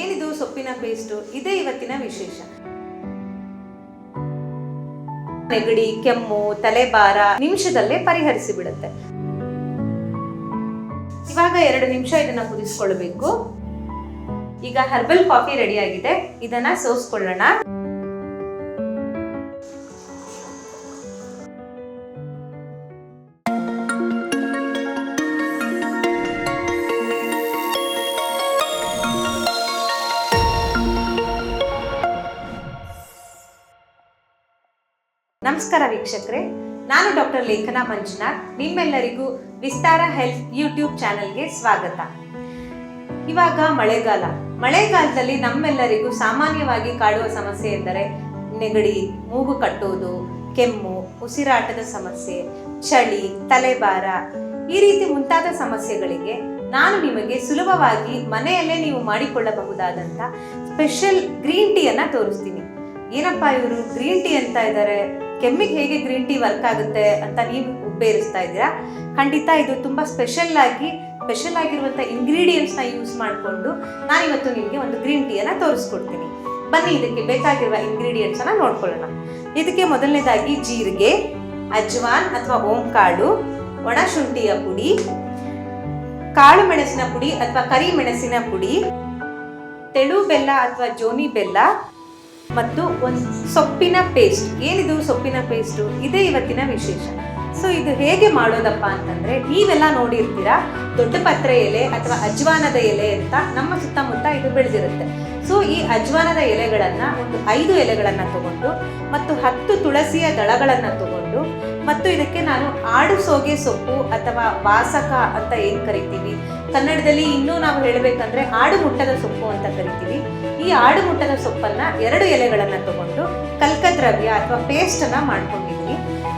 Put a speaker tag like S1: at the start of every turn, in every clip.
S1: ಏನಿದು ಸೊಪ್ಪಿನ ಪೇಸ್ಟು, ಇದೇ ಇವತ್ತಿನ ವಿಶೇಷ. ನೆಗಡಿ, ಕೆಮ್ಮು, ತಲೆಭಾರ ನಿಮಿಷದಲ್ಲೇ ಪರಿಹರಿಸಿ ಬಿಡುತ್ತೆ. ಇವಾಗ 2 ನಿಮಿಷ ಇದನ್ನ ಕುದಿಸ್ಕೊಳ್ಬೇಕು. ಈಗ ಹರ್ಬಲ್ ಕಾಫಿ ರೆಡಿ ಆಗಿದೆ, ಇದನ್ನ ಸೋಸ್ಕೊಳ್ಳೋಣ. ನಮಸ್ಕಾರ ವೀಕ್ಷಕರೇ, ನಾನು ಡಾಕ್ಟರ್ ಲೇಖನಾ ಮಂಜುನಾಥ್. ನಿಮ್ಮೆಲ್ಲರಿಗೂ ವಿಸ್ತಾರ ಹೆಲ್ತ್ ಯೂಟ್ಯೂಬ್ ಚಾನೆಲ್ಗೆ ಸ್ವಾಗತ. ಇವಾಗ ಮಳೆಗಾಲದಲ್ಲಿ ನಮ್ಮೆಲ್ಲರಿಗೂ ಸಾಮಾನ್ಯವಾಗಿ ಕಾಡುವ ಸಮಸ್ಯೆ ಎಂದರೆ ನೆಗಡಿ, ಮೂಗು ಕಟ್ಟುವುದು, ಕೆಮ್ಮು, ಉಸಿರಾಟದ ಸಮಸ್ಯೆ, ಚಳಿ, ತಲೆಭಾರ ಈ ರೀತಿ ಮುಂತಾದ ಸಮಸ್ಯೆಗಳಿಗೆ ನಾನು ನಿಮಗೆ ಸುಲಭವಾಗಿ ಮನೆಯಲ್ಲೇ ನೀವು ಮಾಡಿಕೊಳ್ಳಬಹುದಾದಂಥ ಸ್ಪೆಷಲ್ ಗ್ರೀನ್ ಟೀಯನ್ನು ತೋರಿಸ್ತೀನಿ. ಏನಪ್ಪಾ ಇವರು ಗ್ರೀನ್ ಟೀ ಅಂತ ಇದ್ದಾರೆ, ಕೆಮ್ಮಿಗೆ ಹೇಗೆ ಗ್ರೀನ್ ಟೀ ವರ್ಕ್ ಆಗುತ್ತೆ ಅಂತ ನೀವು ಉಪಯೋಗಿಸ್ತಾ ಇದ್ದೀರಾ? ಖಂಡಿತ ಇದು ತುಂಬ ಸ್ಪೆಷಲ್ ಆಗಿರುವಂಥ ಇಂಗ್ರೀಡಿಯೆಂಟ್ಸ್ನ ಯೂಸ್ ಮಾಡಿಕೊಂಡು ನಾನಿವತ್ತು ನಿಮಗೆ ಒಂದು ಗ್ರೀನ್ ಟೀಯನ್ನು ತೋರಿಸ್ಕೊಡ್ತೀನಿ. ಬನ್ನಿ, ಇದಕ್ಕೆ ಬೇಕಾಗಿರುವ ಇಂಗ್ರೀಡಿಯೆಂಟ್ಸನ್ನು ನೋಡ್ಕೊಳ್ಳೋಣ. ಇದಕ್ಕೆ ಮೊದಲನೇದಾಗಿ ಜೀರಿಗೆ, ಅಜ್ವಾನ್ ಅಥವಾ ಓಂಕಾಳು, ಒಣ ಶುಂಠಿಯ ಪುಡಿ, ಕಾಳು ಮೆಣಸಿನ ಪುಡಿ ಅಥವಾ ಕರಿ ಮೆಣಸಿನ ಪುಡಿ, ತೆಳು ಬೆಲ್ಲ ಅಥವಾ ಜೋನಿ ಬೆಲ್ಲ ಮತ್ತು ಒಂದು ಸೊಪ್ಪಿನ ಪೇಸ್ಟ್. ಏನಿದು ಸೊಪ್ಪಿನ ಪೇಸ್ಟು, ಇದೇ ಇವತ್ತಿನ ವಿಶೇಷ. ಸೊ ಇದು ಹೇಗೆ ಮಾಡೋದಪ್ಪ ಅಂತಂದ್ರೆ, ನೀವೆಲ್ಲ ನೋಡಿರ್ತೀರಾ ದೊಡ್ಡ ಪತ್ರೆ ಎಲೆ ಅಥವಾ ಅಜ್ವಾನದ ಎಲೆ ಅಂತ ನಮ್ಮ ಸುತ್ತಮುತ್ತ ಇದು ಬೆಳೆದಿರುತ್ತೆ. ಸೊ ಈ ಅಜ್ವಾನದ ಎಲೆಗಳನ್ನು ಒಂದು 5 ಎಲೆಗಳನ್ನು ತಗೊಂಡು ಮತ್ತು 10 ತುಳಸಿಯ ದಳಗಳನ್ನು ತಗೊಂಡು ಮತ್ತು ಇದಕ್ಕೆ ನಾನು ಆಡು ಸೋಗೆ ಸೊಪ್ಪು ಅಥವಾ ವಾಸಕ ಅಂತ ಏನು ಕರಿತೀವಿ, ಕನ್ನಡದಲ್ಲಿ ಇನ್ನೂ ನಾವು ಹೇಳಬೇಕಂದ್ರೆ ಆಡು ಮುಟ್ಟದ ಸೊಪ್ಪು ಅಂತ ಕರಿತೀವಿ. ಈ ಆಡು ಮುಟ್ಟದ ಸೊಪ್ಪನ್ನು 2 ಎಲೆಗಳನ್ನು ತಗೊಂಡು ಕಲ್ಕದ್ರವ್ಯ ಅಥವಾ ಪೇಸ್ಟನ್ನು ಮಾಡ್ಕೊಂಡಿದ್ದೀನಿ.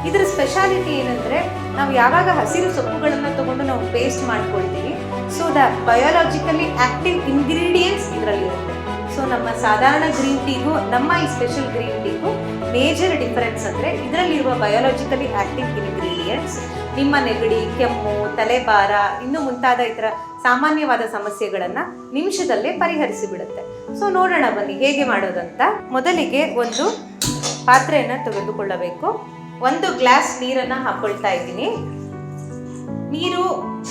S1: ಇದರ ಸ್ಪೆಷಾಲಿಟಿ ಏನಂದರೆ, ನಾವು ಯಾವಾಗ ಹಸಿರು ಸೊಪ್ಪುಗಳನ್ನು ತಗೊಂಡು ನಾವು ಪೇಸ್ಟ್ ಮಾಡ್ಕೊಳ್ತೀವಿ, so the biologically active ingredients ಇದರಲ್ಲಿರುತ್ತೆ. ಸೊ ನಮ್ಮ ಸಾಧಾರಣ ಗ್ರೀನ್ ಟೀಗೂ ನಮ್ಮ ಈ ಸ್ಪೆಷಲ್ ಗ್ರೀನ್ ಟೀಗೂ ಮೇಜರ್ ಡಿಫರೆನ್ಸ್ ಅಂದರೆ ಇದರಲ್ಲಿರುವ ಬಯೋಲಾಜಿಕಲಿ ಆಕ್ಟಿವ್ ಇಂಗ್ರೀಡಿಯೆಂಟ್ಸ್ ನಿಮ್ಮ ನೆಗಡಿ, ಕೆಮ್ಮು, ತಲೆಭಾರ ಇನ್ನೂ ಮುಂತಾದ ಇತರ ಸಾಮಾನ್ಯವಾದ ಸಮಸ್ಯೆಗಳನ್ನು ನಿಮಿಷದಲ್ಲೇ ಪರಿಹರಿಸಿ ಬಿಡುತ್ತೆ. ಸೊ ನೋಡೋಣ ಬನ್ನಿ ಹೇಗೆ ಮಾಡೋದಂತ. ಮೊದಲಿಗೆ ಒಂದು ಪಾತ್ರೆಯನ್ನು ತೆಗೆದುಕೊಳ್ಳಬೇಕು. 1 ಗ್ಲಾಸ್ ನೀರನ್ನು ಹಾಕೊಳ್ತಾ ಇದ್ದೀನಿ. ನೀರು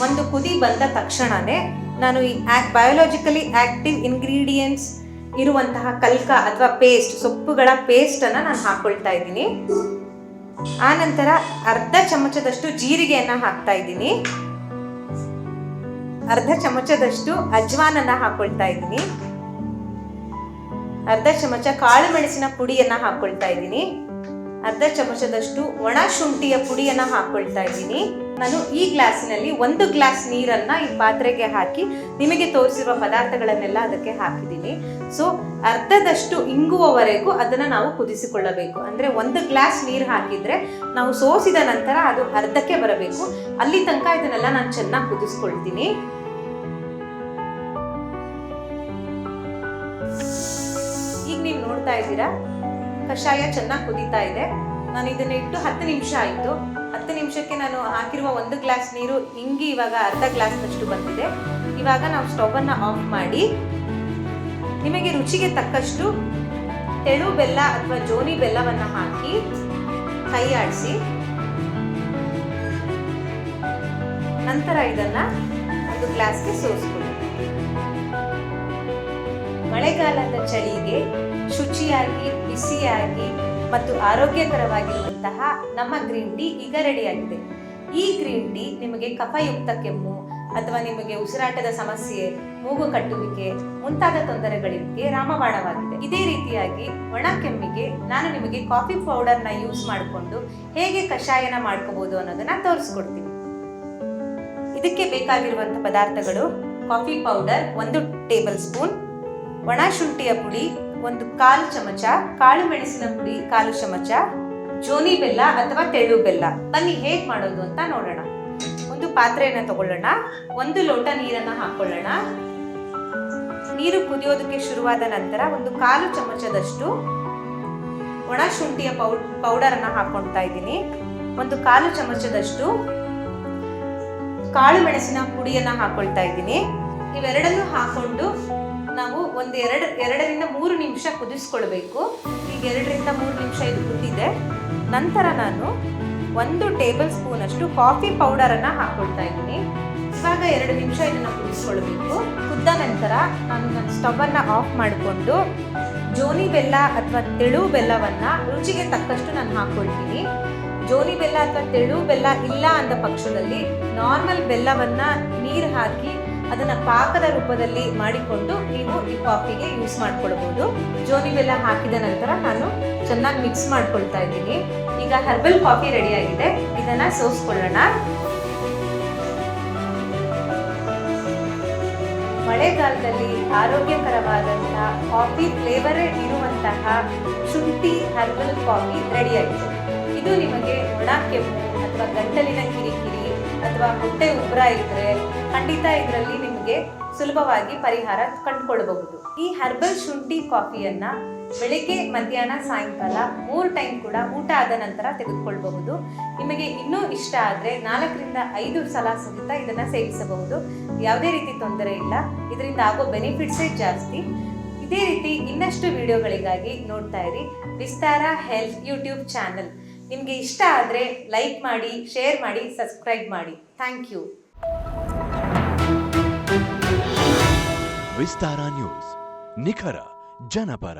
S1: ಒಂದು ಕುದಿ ಬಂದ ತಕ್ಷಣವೇ ನಾನು ಈ ಬಯೋಲಾಜಿಕಲಿ ಆಕ್ಟಿವ್ ಇಂಗ್ರೀಡಿಯೆಂಟ್ಸ್ ಇರುವಂತಹ ಕಲ್ಕ ಅಥವಾ ಪೇಸ್ಟ್, ಸೊಪ್ಪುಗಳ ಪೇಸ್ಟನ್ನು ನಾನು ಹಾಕೊಳ್ತಾ ಇದ್ದೀನಿ. ಆ ನಂತರ ಅರ್ಧ ಚಮಚದಷ್ಟು ಜೀರಿಗೆಯನ್ನು ಹಾಕ್ತಾ ಇದ್ದೀನಿ. ಅರ್ಧ ಚಮಚದಷ್ಟು ಅಜ್ವಾನನ್ನು ಹಾಕೊಳ್ತಾ ಇದ್ದೀನಿ. ಅರ್ಧ ಚಮಚ ಕಾಳು ಮೆಣಸಿನ ಪುಡಿಯನ್ನು ಹಾಕೊಳ್ತಾ ಇದ್ದೀನಿ. ಅರ್ಧ ಚಮಚದಷ್ಟು ಒಣ ಶುಂಠಿಯ ಪುಡಿಯನ್ನು ಹಾಕೊಳ್ತಾ ಇದ್ದೀನಿ. ನಾನು ಈ ಗ್ಲಾಸಿನಲ್ಲಿ 1 ಗ್ಲಾಸ್ ನೀರನ್ನು ಈ ಪಾತ್ರೆಗೆ ಹಾಕಿ ನಿಮಗೆ ತೋರಿಸಿರುವ ಪದಾರ್ಥಗಳನ್ನೆಲ್ಲ ಅದಕ್ಕೆ ಹಾಕಿದ್ದೀನಿ. ಸೊ ಅರ್ಧದಷ್ಟು ಇಂಗುವವರೆಗೂ ಅದನ್ನು ನಾವು ಕುದಿಸಿಕೊಳ್ಳಬೇಕು. ಅಂದರೆ 1 ಗ್ಲಾಸ್ ನೀರು ಹಾಕಿದರೆ ನಾವು ಸೋಸಿದ ನಂತರ ಅದು ಅರ್ಧಕ್ಕೆ ಬರಬೇಕು. ಅಲ್ಲಿ ತನಕ ಇದನ್ನೆಲ್ಲ ನಾನು ಚೆನ್ನಾಗಿ ಕುದಿಸ್ಕೊಳ್ತೀನಿ. ಈಗ ನೀವು ನೋಡ್ತಾ ಇದ್ದೀರಾ ಕಷಾಯ ಚೆನ್ನಾಗಿ ಕುದೀತಾ ಇದೆ. ನಾನು ಇದನ್ನ ಇಟ್ಟು 10 ನಿಮಿಷ ಆಯಿತು. 10 ನಿಮಿಷಕ್ಕೆ ನಾನು ಹಾಕಿರುವ 1 ಗ್ಲಾಸ್ ನೀರು ಇಂಗಿ ಇವಾಗ ಅರ್ಧ ಗ್ಲಾಸ್ನಷ್ಟು ಬಂದಿದೆ. ಇವಾಗ ನಾವು ಸ್ಟೌವನ್ನು ಆಫ್ ಮಾಡಿ ನಿಮಗೆ ರುಚಿಗೆ ತಕ್ಕಷ್ಟು ತೆಳು ಬೆಲ್ಲ ಅಥವಾ ಜೋನಿ ಬೆಲ್ಲವನ್ನು ಹಾಕಿ ಕೈ ಆಡಿಸಿ ನಂತರ ಇದನ್ನ 1 ಗ್ಲಾಸ್ಗೆ ಸೋಸ್ಕೊಳ್ಳಿ. ಮಳೆಗಾಲದ ಚಳಿಗೆ ಶುಚಿಯಾಗಿ, ಬಿಸಿಯಾಗಿ ಮತ್ತು ಆರೋಗ್ಯಕರವಾಗಿರುವಂತಹ ನಮ್ಮ ಗ್ರೀನ್ ಟೀ ಈಗ ರೆಡಿಯಾಗಿದೆ. ಈ ಗ್ರೀನ್ ಟೀ ನಿಮಗೆ ಕಫಯುಕ್ತ ಕೆಮ್ಮು ಅಥವಾ ನಿಮಗೆ ಉಸಿರಾಟದ ಸಮಸ್ಯೆ, ಮೂಗು ಕಟ್ಟುವಿಕೆ ಮುಂತಾದ ತೊಂದರೆಗಳಿಗೆ ರಾಮಬಾಣವಾಗಿದೆ. ಇದೇ ರೀತಿಯಾಗಿ ಒಣ ಕೆಮ್ಮಿಗೆ ನಾನು ನಿಮಗೆ ಕಾಫಿ ಪೌಡರ್ನ ಯೂಸ್ ಮಾಡಿಕೊಂಡು ಹೇಗೆ ಕಷಾಯನ ಮಾಡ್ಕೋಬಹುದು ಅನ್ನೋದನ್ನ ತೋರಿಸ್ಕೊಡ್ತೀನಿ. ಇದಕ್ಕೆ ಬೇಕಾಗಿರುವಂಥ ಪದಾರ್ಥಗಳು: ಕಾಫಿ ಪೌಡರ್ 1 ಟೇಬಲ್ ಸ್ಪೂನ್, ಒಣ ಶುಂಠಿಯ ಪುಡಿ 1/4 ಚಮಚ, ಕಾಳು ಮೆಣಸಿನ ಪುಡಿ 1/4 ಚಮಚ, ಜೋನಿ ಬೆಲ್ಲ ಅಥವಾ ತೆಳು ಬೆಲ್ಲ. ಬನ್ನಿ ಹೇಗೆ ಮಾಡೋದು ಅಂತ ನೋಡೋಣ. ಒಂದು ಪಾತ್ರೆಯನ್ನು ತಗೊಳ್ಳೋಣ. 1 ಲೋಟ ನೀರನ್ನು ಹಾಕೊಳ್ಳೋಣ. ನೀರು ಕುದಿಯೋದಕ್ಕೆ ಶುರುವಾದ ನಂತರ 1/4 ಚಮಚದಷ್ಟು ಒಣ ಶುಂಠಿಯ ಪೌಡರನ್ನು ಹಾಕೊಳ್ತಾ ಇದ್ದೀನಿ. 1/4 ಚಮಚದಷ್ಟು ಕಾಳು ಮೆಣಸಿನ ಪುಡಿಯನ್ನು ಹಾಕೊಳ್ತಾ ಇದ್ದೀನಿ. ಇವೆರಡನ್ನು ಹಾಕೊಂಡು ನಾವು ಒಂದು ಎರಡರಿಂದ 3 ನಿಮಿಷ ಕುದಿಸ್ಕೊಳ್ಬೇಕು. ಈಗ 2-3 ನಿಮಿಷ ಇದು ಕುದ್ದಿದೆ. ನಂತರ ನಾನು 1 ಟೇಬಲ್ ಸ್ಪೂನ್ ಅಷ್ಟು ಕಾಫಿ ಪೌಡರನ್ನು ಹಾಕ್ಕೊಳ್ತಾ ಇದ್ದೀನಿ. ಇವಾಗ 2 ನಿಮಿಷ ಇದನ್ನು ಕುದಿಸ್ಕೊಳ್ಬೇಕು. ಕುದ್ದ ನಂತರ ನಾನು ನನ್ನ ಸ್ಟವನ್ನು ಆಫ್ ಮಾಡಿಕೊಂಡು ಜೋನಿ ಬೆಲ್ಲ ಅಥವಾ ತೆಳು ಬೆಲ್ಲವನ್ನು ರುಚಿಗೆ ತಕ್ಕಷ್ಟು ನಾನು ಹಾಕ್ಕೊಳ್ತೀನಿ. ಜೋನಿ ಬೆಲ್ಲ ಅಥವಾ ತೆಳು ಬೆಲ್ಲ ಇಲ್ಲ ಅಂದ ಪಕ್ಷದಲ್ಲಿ ನಾರ್ಮಲ್ ಬೆಲ್ಲವನ್ನು ನೀರು ಹಾಕಿ ಅದನ್ನು ಪಾಕದ ರೂಪದಲ್ಲಿ ಮಾಡಿಕೊಂಡು ನೀವು ಈ ಕಾಫಿಗೆ ಯೂಸ್ ಮಾಡ್ಕೊಳ್ಬೋದು. ಜೋನಿ ಬೆಲ್ಲ ಹಾಕಿದ ನಂತರ ನಾನು ಚೆನ್ನಾಗಿ ಮಿಕ್ಸ್ ಮಾಡ್ಕೊಳ್ತಾ ಇದ್ದೀನಿ. ಈಗ ಹರ್ಬಲ್ ಕಾಫಿ ರೆಡಿಯಾಗಿದೆ. ಇದನ್ನು ಸೋಸ್ಕೊಳ್ಳೋಣ. ಮಳೆಗಾಲದಲ್ಲಿ ಆರೋಗ್ಯಕರವಾದಂತಹ ಕಾಫಿ ಫ್ಲೇವರೇ ಇರುವಂತಹ ಶುಂಠಿ ಹರ್ಬಲ್ ಕಾಫಿ ರೆಡಿಯಾಗಿದೆ. ಇದು ನಿಮಗೆ ಒಣ ಕೆಮ್ಮು ಅಥವಾ ಗಂಟಲಿನ ಕಿರಿಕಿರಿ ಅಥವಾ ಹೊಟ್ಟೆ ಉಬ್ಬರ ಇದ್ದರೆ ಖಂಡಿತ ಇದರಲ್ಲಿ ನಿಮಗೆ ಸುಲಭವಾಗಿ ಪರಿಹಾರ ಕಂಡುಕೊಳ್ಳಬಹುದು. ಈ ಹರ್ಬಲ್ ಶುಂಠಿ ಕಾಫಿಯನ್ನು ಬೆಳಿಗ್ಗೆ, ಮಧ್ಯಾಹ್ನ, ಸಾಯಂಕಾಲ 3 ಟೈಮ್ ಕೂಡ ಊಟ ಆದ ನಂತರ ತೆಗೆದುಕೊಳ್ಬಹುದು. ನಿಮಗೆ ಇನ್ನೂ ಇಷ್ಟ ಆದರೆ 4-5 ಸಲ ಸಹಿತ ಇದನ್ನು ಸೇವಿಸಬಹುದು. ಯಾವುದೇ ರೀತಿ ತೊಂದರೆ ಇಲ್ಲ. ಇದರಿಂದ ಆಗೋ ಬೆನಿಫಿಟ್ಸೇ ಜಾಸ್ತಿ. ಇದೇ ರೀತಿ ಇನ್ನಷ್ಟು ವಿಡಿಯೋಗಳಿಗಾಗಿ ನೋಡ್ತಾ ಇರಿ ವಿಸ್ತಾರ ಹೆಲ್ತ್ ಯೂಟ್ಯೂಬ್ ಚಾನಲ್. ನಿಮಗೆ ಇಷ್ಟ ಆದರೆ ಲೈಕ್ ಮಾಡಿ, ಶೇರ್ ಮಾಡಿ, ಸಬ್ಸ್ಕ್ರೈಬ್ ಮಾಡಿ. Thank you.
S2: ವಿಸ್ತಾರ ನ್ಯೂಸ್, ನಿಖರ ಜನಪರ.